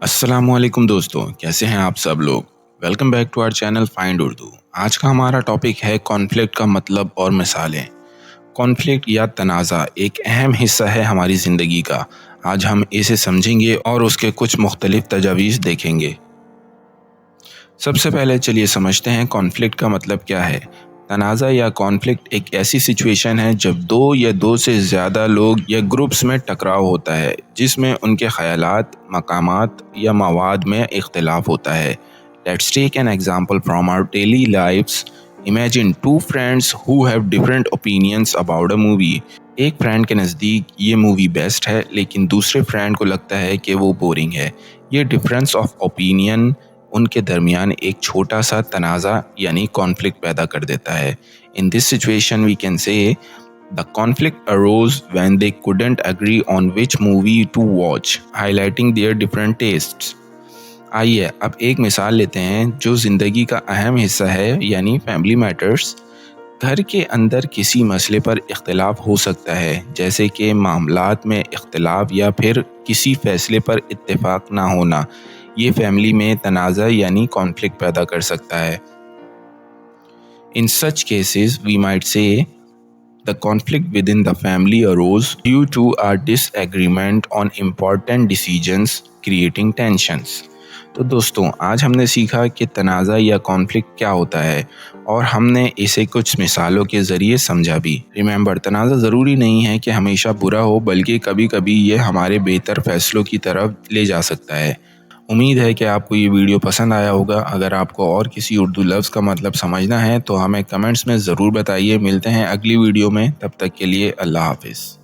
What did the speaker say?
अस्सलाम वालेकुम दोस्तों, कैसे हैं आप सब लोग। Welcome back to our channel find Urdu. आज का हमारा टॉपिक है कॉन्फ्लिक्ट का मतलब और मिसालें। कॉन्फ्लिक्ट या तनाज़ा एक अहम हिस्सा है हमारी ज़िंदगी का। आज हम इसे समझेंगे और उसके कुछ मुख्तलिफ तजावीज़ देखेंगे। सबसे पहले चलिए समझते हैं कॉन्फ्लिक्ट का मतलब क्या है। तनाज़ा या कॉन्फ्लिक्ट एक ऐसी सिचुएशन है जब दो या दो से ज़्यादा लोग या ग्रुप्स में टकराव होता है, जिसमें उनके ख़यालात, मकामात या मवाद में इख्तिलाफ होता है। Let's take an example from our daily lifes. Imagine two friends who have different opinions about a movie. एक फ्रेंड के नज़दीक ये मूवी बेस्ट है, लेकिन दूसरे फ्रेंड को लगता है कि वो बोरिंग है। ये डिफरेंस ऑफ ओपिनियन उनके दरमियान एक छोटा सा तनाज़ा यानी कॉन्फ्लिक्ट पैदा कर देता है। In this situation we can say the conflict arose when they couldn't agree on which movie to watch, highlighting their different tastes। आइए अब एक मिसाल लेते हैं जो ज़िंदगी का अहम हिस्सा है, यानी फैमिली मैटर्स। घर के अंदर किसी मसले पर इख्तिलाफ हो सकता है, जैसे कि मामलात में इख्तिलाफ या फिर किसी फ़ैसले पर इत्तेफाक ना होना। ये फैमिली में तनाज़ा यानी कॉन्फ्लिक्ट पैदा कर सकता है। In such cases we might see the conflict with in the family arose due to our disagreement on important decisions creating tensions. तो दोस्तों, आज हमने सीखा कि तनाज़ा या कॉन्फ्लिक्ट क्या होता है और हमने इसे कुछ मिसालों के ज़रिए समझा भी। रिमेंबर, तनाज़ा ज़रूरी नहीं है कि हमेशा बुरा हो, बल्कि कभी कभी ये हमारे बेहतर फ़ैसलों की तरफ ले जा सकता है। उम्मीद है कि आपको ये वीडियो पसंद आया होगा। अगर आपको और किसी उर्दू लफ्ज़ का मतलब समझना है तो हमें कमेंट्स में ज़रूर बताइए। मिलते हैं अगली वीडियो में, तब तक के लिए अल्लाह हाफ़िज़।